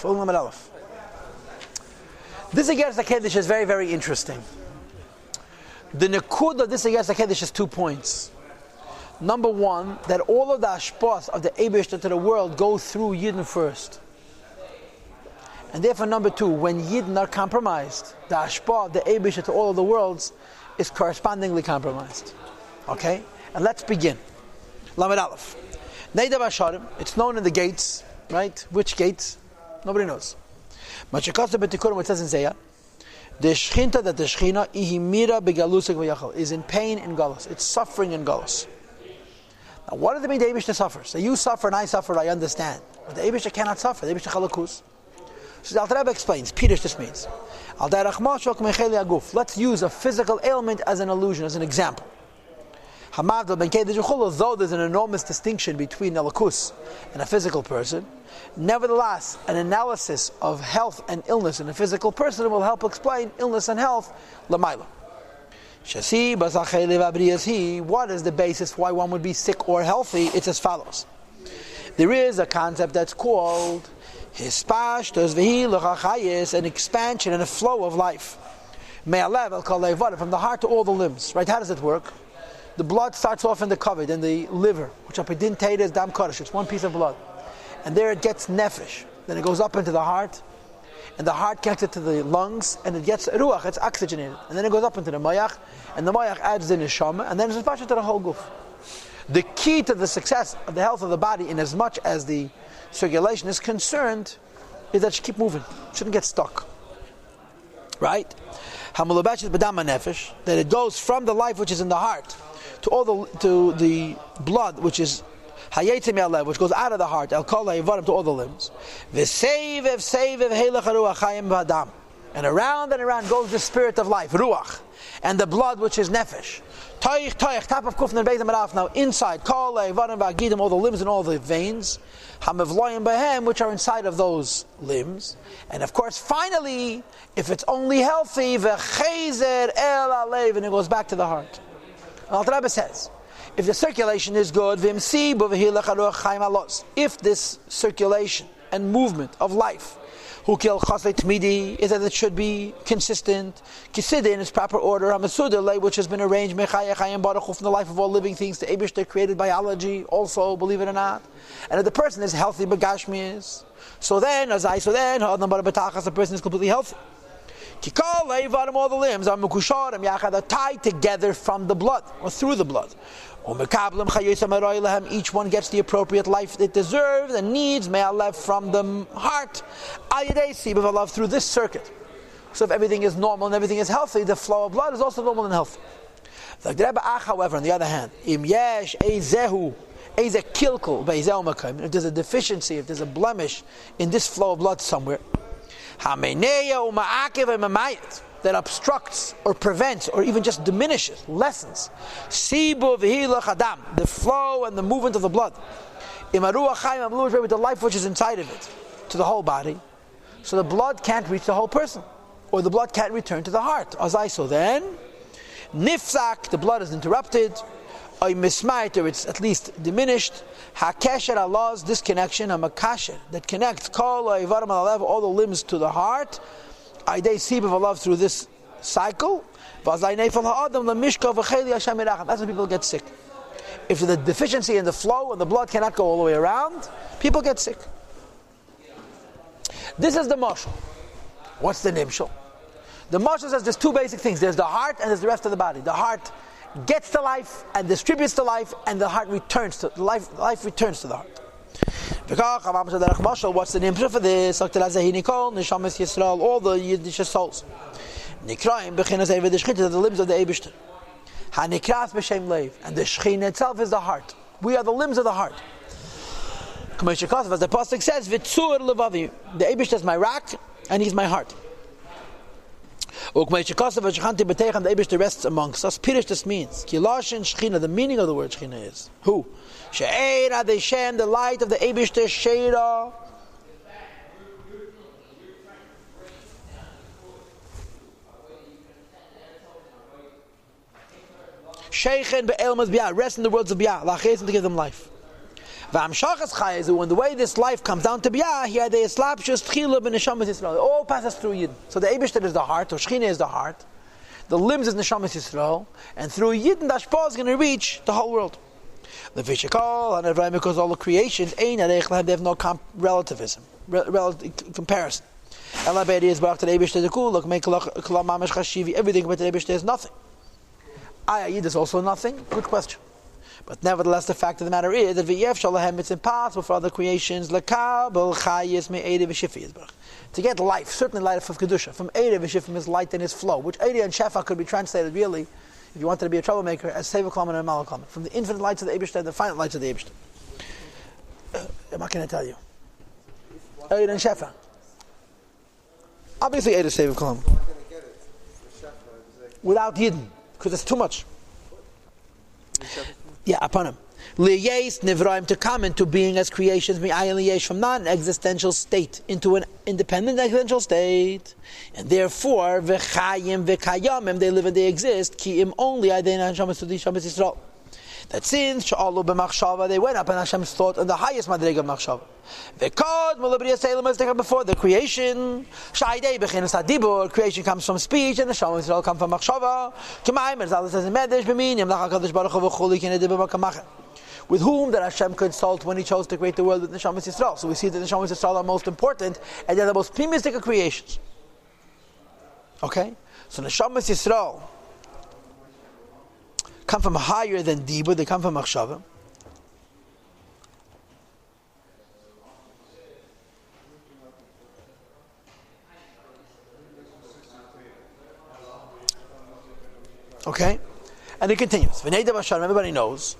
Aleph. This Igeres HaKedesh is very, very interesting. The Nekud of this Igeres HaKedesh is 2 points. Number one, that all of the Ashpos of the Eibishter to the world go through Yidden first. And therefore, number two, when Yidden are compromised, the Ashpah of the Eibishter to all of the worlds is correspondingly compromised. Okay? And let's begin. Lamed Aleph. Neidav Asharim, it's known in the gates, right? Which gates? Nobody knows. Machakasa B'Tikurim, it says in Zayah, the Shchinta, that the Shechina, ihimira begalusik v'yachal, is in pain in Galus. It's suffering in Galus. Now, what does it mean the Eibishter suffers? So you suffer and I suffer, I understand. But the Eibishter cannot suffer. The Eibishter chalakus. So the Alter Rebbe explains, Peter this means, let's use a physical ailment as an illusion, as an example. Though there's an enormous distinction between a lakus and a physical person, nevertheless, an analysis of health and illness in a physical person will help explain illness and health l'mayla. What is the basis why one would be sick or healthy? It's as follows. There is a concept that's called an expansion and a flow of life. From the heart to all the limbs. Right? How does it work? The blood starts off in the kavod, in the liver, which apidintate is dam kodesh. It's one piece of blood. And there it gets nefesh. Then it goes up into the heart, and the heart connects it to the lungs, and it gets ruach, it's oxygenated. And then it goes up into the mayach, and the mayach adds the neshama, and then it's dispatched to the whole guf. The key to the success of the health of the body, in as much as the circulation is concerned, is that you keep moving. It shouldn't get stuck. Right? That it goes from the life which is in the heart to the blood which is which goes out of the heart, to all the limbs. And around goes the spirit of life, ruach, and the blood which is nefesh. Top of kufn and beis amaraf. Now inside, all the limbs and all the veins, which are inside of those limbs. And of course, finally, if it's only healthy, and it goes back to the heart. And Alter Rebbe says, if the circulation is good, if this circulation and movement of life is that it should be consistent, in its proper order, which has been arranged from the life of all living things, the Eibishter created biology, also, believe it or not. And if the person is healthy, begashmias, so then the person is completely healthy. All the limbs are tied together from the blood, or through the blood. Each one gets the appropriate life it deserves and needs from the heart through this circuit. So if everything is normal and everything is healthy, the flow of blood is also normal and healthy. However, on the other hand, if there's a deficiency, if there's a blemish in this flow of blood somewhere, that obstructs or prevents or even just diminishes, lessens the flow and the movement of the blood with the life which is inside of it to the whole body, so the blood can't reach the whole person, or the blood can't return to the heart. So then nifzak, the blood is interrupted, or it's at least diminished. Hakesher Allah's disconnection, hamakasher, that connects all the limbs to the heart. That's when people get sick. If the deficiency in the flow and the blood cannot go all the way around, people get sick. This is the mashal. What's the nimshal? The mashal says there's two basic things. There's the heart and there's the rest of the body. The heart gets to life and distributes to life, and the heart returns to life. Life returns to the heart. What's the name for this? All the Yiddish souls. The limbs of the Eibishter. And the Shechina itself is the heart. We are the limbs of the heart. As the Pasuk says, the Eibishter is my rock and he's my heart. The Eibishter rests amongst us. Pirish, this means the meaning of the word Shechina is who? The light of the Eibishter Sheira. Sheikhen be'elmas biyah, rest in the worlds of biyah, lachesem, to give them life. When the way this life comes down to biyah, here they slap just chila b'neshamas Yisrael. It all passes through Yidden. So the Eibishter is the heart, or Shechina is the heart. The limbs is neshamas Yisrael, and through Yidden, the Ashpah is going to reach the whole world. The Vishakal and Evrayim, because all the creations, they have no relativism, comparison. Everything about the Eibishter is nothing. Ayayid is also nothing. Good question. But nevertheless, the fact of the matter is that it's impossible for other creations to get life, certainly life of Kedusha. From Eire v'Shifim is light and his flow, which Eire and Shefa could be translated really, if you wanted to be a troublemaker, as Seva Klaman and Malak Klaman. From the infinite lights of the Eibishter and the finite lights of the Eibishter. What can I tell you? Eire and Shefa. Obviously Eire Seva Klaman. Without Yidden, because it's too much. Yeah, upon him. Liyes nivraim, to come into being as creations, from non-existential state into an independent existential state, and therefore v'chayim v'kayamim, they live and they exist. Ki'im only adein Hashem to the Shabbos Yisrael. That since sha'alu b'machshava, they went up and Hashem's thought on the highest madrega of machshava. V'kod mulabri yisraelim, as they come before the creation. Sha'idei b'chinas hadibur, creation comes from speech, and the Shabbos Yisrael come from machshava. K'mayim, as Allah says in Medrash, b'minim lach HaKadosh Baruch Hu v'chuli kinedi b'makamachem. With whom did Hashem consult when He chose to create the world with the Neshamas Yisrael? So we see that the Neshamas Yisrael are most important, and they're the most primistic of creations. Okay? So Neshamas Yisrael come from higher than Dibur, they come from Machshava. Okay? And it continues. Everybody knows.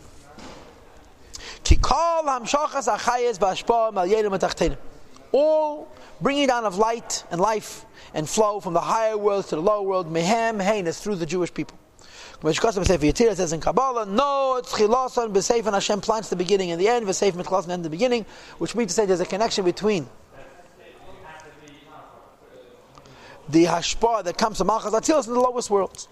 All bringing down of light and life and flow from the higher world to the lower world, mehem is through the Jewish people. It says in Kabbalah, no, it's chilasan b'seif, and Hashem plants the beginning and the end, v'seif mitchilasan, and the beginning, which means to say there's a connection between the hashpah that comes from Malchus Atzilas in the lowest worlds.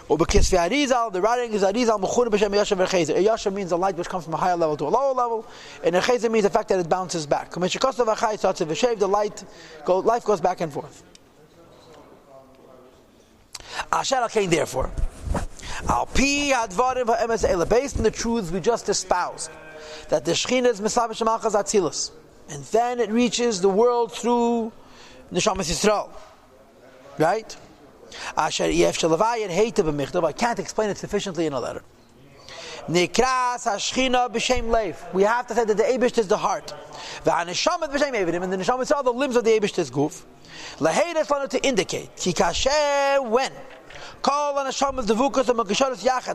The writing is Arizal Mechuna b'Shem Yashav v'Chezer. Yashav means a light which comes from a higher level to a lower level, and Chezer means the fact that it bounces back. The life goes back and forth. Asher came therefore, based on the truths we just espoused, that the Shechina is Mesavish Malchus Atzilas, and then it reaches the world through Neshamas Yisrael, right? I can't explain it sufficiently in a letter. We have to say that the Eibush is the heart, and the Neshamas are the limbs of the Eibush's goof. To indicate when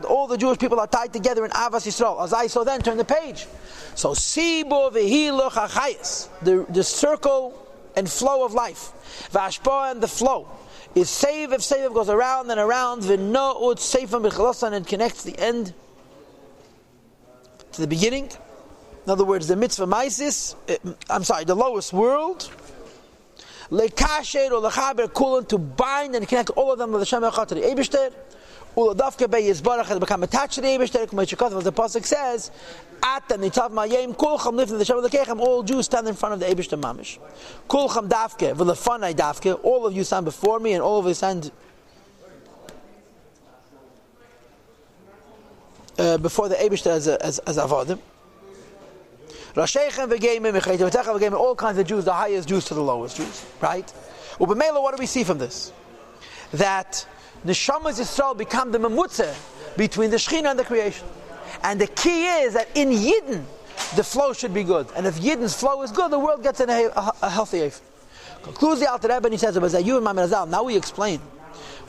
all the Jewish people are tied together in Avas Yisrael. As I saw then, turn the page. So Sibo v'hiluch hachayis, the circle and flow of life, v'ashpa, and the flow is save if goes around and around, v'no'ut seifam b'chalasan, and connects the end to the beginning. In other words, the mitzvah maisis, the lowest world, lekasher or lechaber kulan, to bind and connect all of them with the Shem Echad to the Eibishter. Uladavke be Yisbarach has become attached to the Eibishter. As the pasuk says, at the nitav mayim kulcham lifnei the Shem Lekechem. All Jews stand in front of the Eibishter mamish. Kulcham davke v'lefanai davke. All of you stand before me, and all of you stand before the Eibishter as avodim. All kinds of Jews, the highest Jews to the lowest Jews, right? Ubemela, what do we see from this? That Neshamas Yisrael become the memutze between the Shechina and the creation. And the key is that in Yidden, the flow should be good. And if Yidden's flow is good, the world gets in a healthy age. Concludes the Alter Rebbe, and he says, now we explain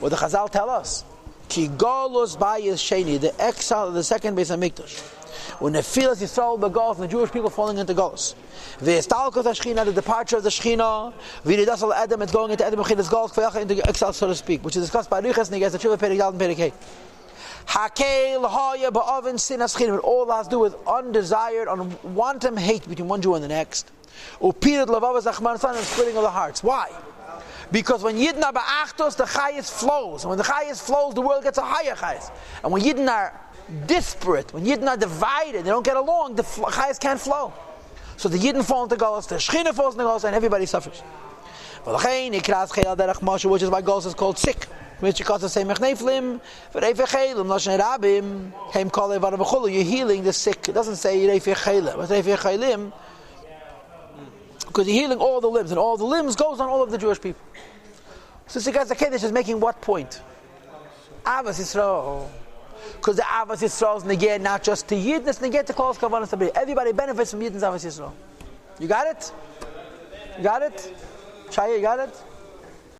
what the Chazal tell us. Ki Golos Bayis Sheni, the exile of the second Beis HaMikdash. When the Nefilas Yisrael begos, and the Jewish people falling into Golos. V'estalkos HaShechina, the departure of the Shechina. V'nidas al Edom, it's going into Edom Mechinas Golos, Kveyacha, into exile, so to speak, which is discussed by Riches, Neges, the Tshuva, Perek Dal, and Perek Hey. Hakel, Haya, Ba'avin, Sin, Aschina, it all has to do with undesired, unwanted hate between one Jew and the next. Upirat, Lavavas, Achman, and splitting of the hearts. Why? Because when Yidden are ba'achtos, the chayis flows. And when the chayis flows, the world gets a higher chayis. And when Yidden are disparate, when Yidden are divided, they don't get along, the Chayas can't flow. So the Yidden fall into Galus, the Shechina falls into Galus, and everybody suffers. Which is why Galus is called sick. Which because the same Mechneflim, you're healing the sick. It doesn't say because you're healing all the limbs, and all the limbs goes on all of the Jewish people. So Sigas HaKedesh is making what point? Avos Yisrael. Because the Avos Yisrael is neged not just to Yidden, it's neged to Kol Kavanas Tabri. Everybody benefits from Yidden's Avos Yisrael. You got it? You got it? Shaya, you got it?